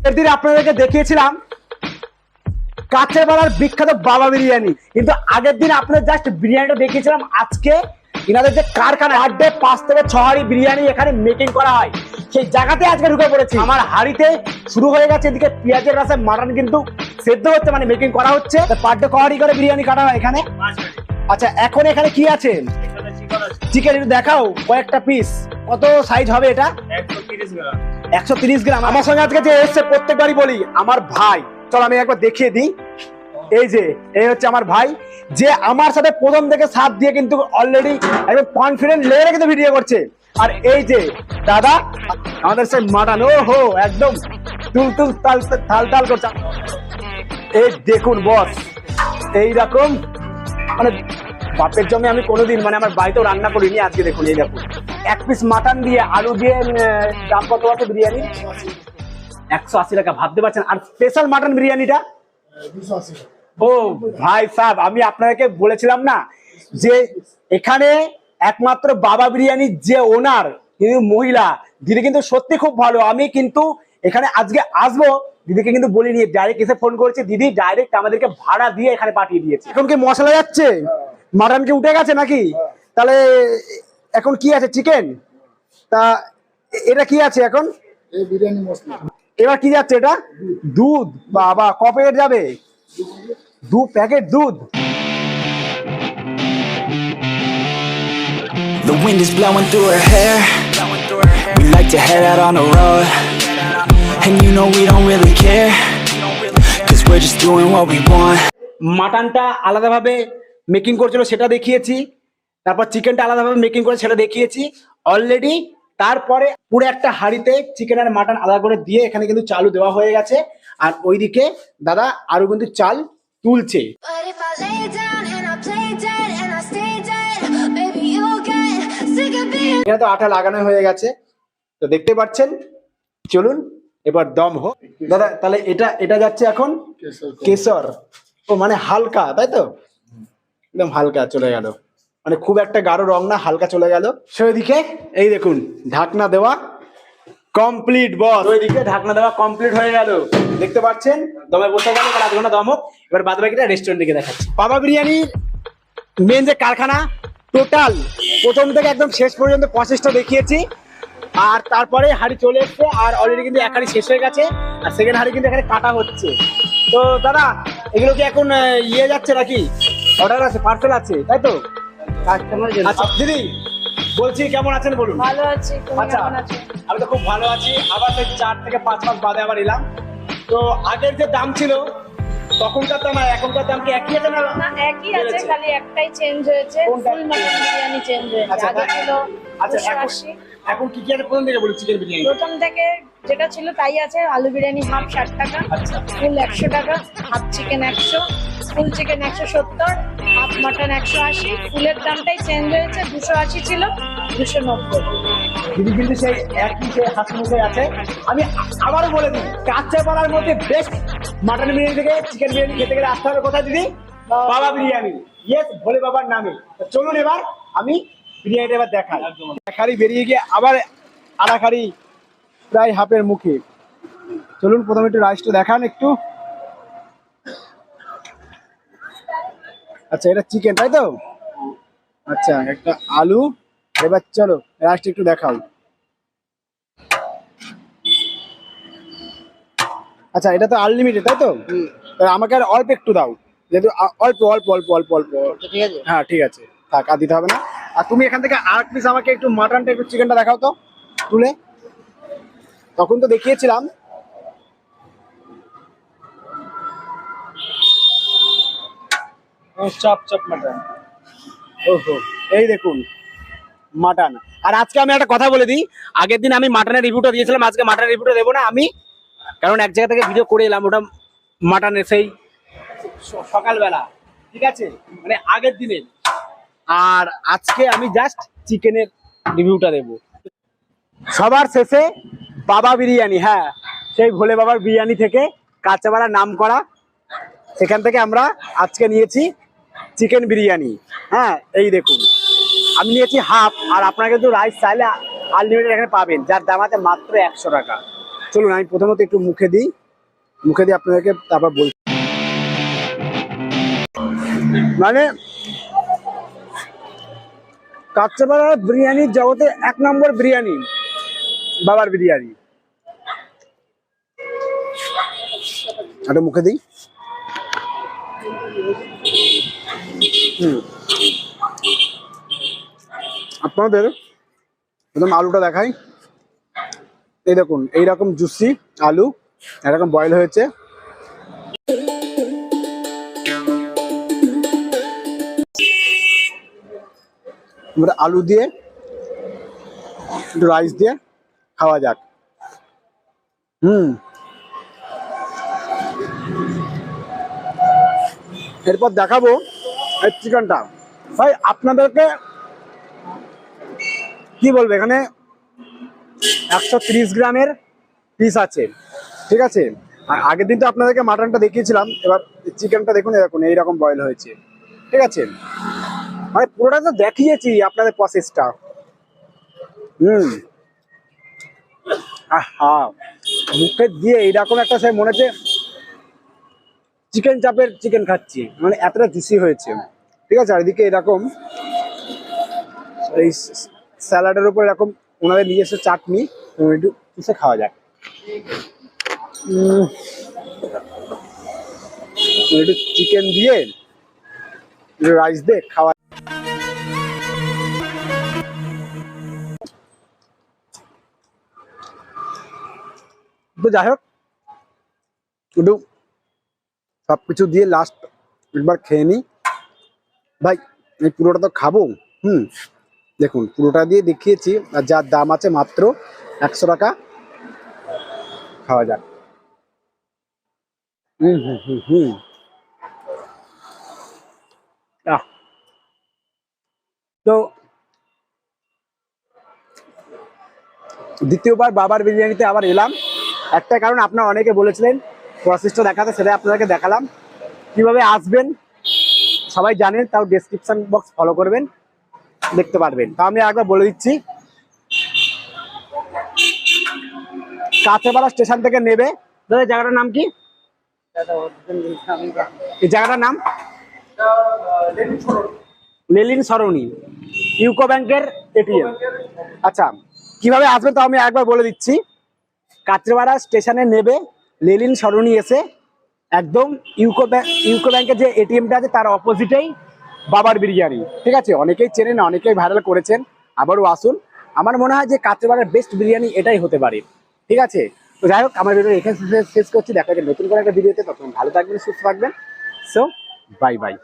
এদিন আপনাদেরকে দেখিয়েছিলাম কাঁচেপাড়ার বিখ্যাত বাবা বিরিয়ানি, কিন্তু আগের দিন আপনাদের জাস্ট বিরিয়ানিটা দেখিয়েছিলাম। আজকে ইনাদের যে কারখানা, 5 থেকে 6 হাঁড়ি বিরিয়ানি এখানে মেকিং করা হয়, সেই জায়গাতে আজকে ঢুকে পড়েছি। আমার হাঁড়িতে শুরু হয়ে গেছে, এদিকে পেঁয়াজের রাসে মাটন কিন্তু সেদ্ধ হচ্ছে, মানে মেকিং করা হচ্ছে। পার ডে ক হাঁড়ি করে বিরিয়ানি কাটা হয় এখানে? আচ্ছা, এখন এখানে কি আছে? চিকেন একটু দেখাও, কয়েকটা পিস। কত সাইজ হবে এটা? 130 গ্রাম। আমার সঙ্গে আজকে যে এসছে, প্রত্যেকবারই বলি আমার ভাই। চল আমি একবার দেখিয়ে দিই। এই হচ্ছে আমার ভাই, যে আমার সাথে প্রথম থেকে সাথ দিয়ে কিন্তু অলরেডি একদম কনফিডেন্ট লেভেলে কিন্তু ভিডিও করছে। আর এই যে দাদা, আমাদের সেই মাটন, ও হো, একদম তুল তুল তাল তাল তাল করছে। এই দেখুন বস, এইরকম মানে বাপের জন্য আমি কোনোদিন মানে আমার বাড়িতেও রান্না করিনি। আজকে দেখুন, এই দেখুন এক পিস মাটন দিয়ে আলু দিয়ে দাম কত আছে বিরিয়ানি? 180 টাকা, ভাবতে পারছেন? আর স্পেশাল মাটন বিরিয়ানিটা 280 টাকা। ও ভাই সাহেব, আমি আপনাকে বলেছিলাম না যে এখানে একমাত্র বাবা বিরিয়ানির যে ওনার কিন্তু মহিলা দিদি কিন্তু সত্যি খুব ভালো। আমি কিন্তু এখানে আজকে আসবো, দিদিকে কিন্তু বলিনি, ডাইরেক্ট এসে ফোন করেছে। দিদি ডাইরেক্ট আমাদেরকে ভাড়া দিয়ে এখানে পাঠিয়ে দিয়েছে। এখন কি মশলা যাচ্ছে? মাটন কি উঠে গেছে নাকি? তাহলে এখন কি আছে? চিকেন। তা এটা কি আছে এখন? এই বিরিয়ানি মশলা। এবার কি যাচ্ছে এটা? দুধ। বাবা, ক প্যাকেট যাবে? 2 প্যাকেট দুধ। The wind is blowing through her hair. We like to head out on the road, and you know we don't really care, 'cause we're just doing what we want. মাটনটা আলাদাভাবে making করছিল সেটা দেখিয়েছি, তারপর চিকেনটা আলাদাভাবে making করে সেটা দেখিয়েছি অলরেডি। তারপরে পুরো একটা হাঁড়িতে চিকেন আর মাটন আলাদা করে দিয়ে এখানে কিন্তু চালু দেওয়া হয়ে গেছে। আর ওইদিকে দাদা আরো কিন্তু চাল তুলছে। But if I lay down and I play dead and I stay dead, baby you'll get sick of being. এখানে তো আটা লাগানো হয়ে গেছে, তো দেখতে পাচ্ছেন। চলুন এবার দম হোক। দাদা তাহলে এটা যাচ্ছে এখন কেশর। ও মানে হালকা, তাই তো? একদম হালকা চলে গেল, মানে খুব একটা গাঢ় রং না, হালকা চলে গেল। সেদিকে এই দেখুন ঢাকনা দেওয়া কমপ্লিট বস। ওইদিকে ঢাকনা দেওয়া কমপ্লিট হয়ে গেল, দেখতে পাচ্ছেন। দমে বসে গেল, এবার 1/2 ঘন্টা দম হোক। এবার বাদ বাকিটা রেস্টুরেন্ট থেকে দেখাচ্ছি। বাবা বিরিয়ানির মেন যে কারখানা, টোটাল প্রথম থেকে একদম শেষ পর্যন্ত প্রসেসটা দেখিয়েছি। আর তারপরে হাঁড়ি চলে এসছে, আর অলরেডি কিন্তু এক হাঁড়ি শেষ হয়ে গেছে, আর সেকেন্ড হাঁড়ি কিন্তু এখানে কাটা হচ্ছে। তো দাদা এগুলো কি এখন ইয়ে যাচ্ছে নাকি? অর্ডার আছে, পার্সেল আছে, তাই তো? আচ্ছা দিদি বলছি, কেমন আছেন বলুন? ভালো আছি, তুমি আচ্ছা, কেমন আছো? আমি তো খুব ভালো আছি। আবার সেই 4 থেকে 5 মাস বাদে আবার এলাম। তো আগের যে দাম ছিল তখনকার দাম আর এখনকার দাম কি একই আছে না? না, একই আছে, বেড়েছে? খালি একটাই চেঞ্জ হয়েছে, কোনটা? ফুল মাটন বিরিয়ানি চেঞ্জ হয়েছে। আচ্ছা, আগে ছিল আচ্ছা, 280, এখন কি আছে প্রথম থেকে বলি? চিকেন বিরিয়ানি প্রথম থেকে যেটা ছিল তাই আছে। আলু বিরিয়ানি হাফ 60 টাকা, আচ্ছা। ফুল 100 টাকা, হাফ চিকেন 100, ফুল চিকেন 170, হাফ মাটন 180। ফুলের দামটাই চেঞ্জ হয়েছে, 280 ছিল 290। দিদি কিন্তু সেই একই সেই হাসিমুখে আছে। আমি আবারও বলে দিই, কাঁচাপাড়ার মধ্যে বেস্ট মাটন বিরিয়ানি থেকে চিকেন বিরিয়ানি খেতে গেলে আসতে হবে কোথায় দিদি? বাবা বিরিয়ানি। ইয়েস, ভোলে বাবার নামে। তো চলুন এবার আমি বিরিয়ানিটা এবার দেখাই। এক হাঁড়ি বেরিয়ে গিয়ে আবার আড়া হাঁড়ি প্রায় হাফের মুখে। চলুন প্রথমে একটু রাইসটা দেখান একটু। আচ্ছা, এটা চিকেন তাই তো? আচ্ছা, একটা আলু। এবার চলো রাইসটা একটু দেখাও। আচ্ছা, এটা তো আনলিমিটেড তাই তো? আমাকে আর অল্প একটু দাও, যেহেতু অল্প অল্প অল্প অল্প অল্প। ঠিক আছে, হ্যাঁ ঠিক আছে, থাক, আর দিতে হবে না। আর তুমি এখান থেকে আর পিস আমাকে একটু মাটনটা একটু চিকেনটা দেখাও তো তুলে। তখন তো দেখিয়েছিলাম। Chop chop mutton. ওহো, এই দেখুন মাটন। আর আজকে আমি একটা কথা বলে দিই, আগের দিন আমি মাটনের রিভিউটা দিয়েছিলাম, আজকে মাটনের রিভিউটা দেবো না আমি, কারণ এক জায়গা থেকে ভিডিও করে এলাম ওটা মাটনের সেই সকালবেলা, ঠিক আছে, মানে আগের দিনের। আর আজকে আমি জাস্ট চিকেনের রিভিউটা দেবো। সবার শেষে বাবা বিরিয়ানি, হ্যাঁ সেই ভোলে বাবার বিরিয়ানি থেকে, কাঁচাপাড়ার নাম করা, সেখান থেকে আমরা আজকে নিয়েছি চিকেন বিরিয়ানি। হ্যাঁ এই দেখুন, আমি নিয়েছি হাফ, আর আপনারা কিন্তু রাইস চাইলে আনলিমিটেড এখানে পাবেন, যার দাম আছে মাত্র 100 টাকা। চলুন আমি প্রথমত একটু মুখে দিই, মুখে দিয়ে আপনাদেরকে তারপর বলছি। মানে কাঁচরাপাড়ার বিরিয়ানির জগতে 1 নম্বর বিরিয়ানি বাবার বিরিয়ানি। একটা মুখে দিই। আপনাদের একদম আলুটা দেখাই, এই দেখুন এইরকম জুসি আলু, এরকম বয়েল হয়েছে। এবারে আলু দিয়ে একটু রাইস দিয়ে খাওয়া যাক। এরপর দেখাবো এই চিকেনটা। ভাই আপনাদেরকে কি বলবো, এখানে 130 গ্রামের পিস আছে, ঠিক আছে। আর আগের দিন তো আপনাদেরকে মাটনটা দেখিয়েছিলাম, এবার চিকেনটা দেখুন এরকম এইরকম বয়েল হয়েছে, ঠিক আছে। মানে পুরোটা তো দেখিয়েছি আপনাদের প্রসেসটা। হ্যাঁ, মুখে দিয়ে এইরকম একটা সে মনে হচ্ছে চিকেন চাপের চিকেন খাচ্ছি, মানে এতটা জুসি হয়েছে, ঠিক আছে। আর এদিকে এরকম এই স্যালাডের উপর এরকম ওনাদের নিজস্ব চাটনি, একটু কিসে খাওয়া যায়। একটু চিকেন দিয়ে রাইস দিয়ে খাওয়া। তো যাই হোক, একটু সবকিছু দিয়ে লাস্ট একবার খেয়ে নিই। ভাই এই পুরোটা তো খাবো। দেখুন পুরোটা দিয়ে দেখিয়েছি, আর যার দাম আছে মাত্র 100 টাকা। খাওয়া যাক। তো দ্বিতীয়বার বাবার বিরিয়ানিতে আবার এলাম, একটা কারণ আপনারা অনেকে বলেছিলেন প্রসেসটা দেখাতে, সেটা আপনাদেরকে দেখালাম। কিভাবে আসবেন সবাই জানেন, তাও ডেসক্রিপশন বক্স ফলো করবেন, দেখতে পারবেন। তা আমি একবার বলে দিচ্ছি, কাঁচরাপাড়া স্টেশন থেকে নেবে। দাদা জায়গাটার নাম কি? এই জায়গাটার নাম লেলিন সরণি, ইউকো ব্যাংকের এটিএম। আচ্ছা, কিভাবে আসবেন তাও আমি একবার বলে দিচ্ছি। কাঁচরাপাড়া স্টেশনে নেবে, লেলিন সরণি এসে একদম ইউকো ব্যাংকের যে এটিএমটা আছে তার অপোজিটেই বাবার বিরিয়ানি, ঠিক আছে। অনেকেই চেনেন, অনেকেই ভাইরাল করেছেন, আবারও আসুন। আমার মনে হয় যে কাঁচরাপাড়ার বেস্ট বিরিয়ানি এটাই হতে পারে, ঠিক আছে। তো যাই হোক, আমার ভিডিও এখানে শেষ করছি। দেখা যাবে নতুন করে একটা ভিডিওতে, তখন ভালো থাকবেন, সুস্থ থাকবেন। So bye bye.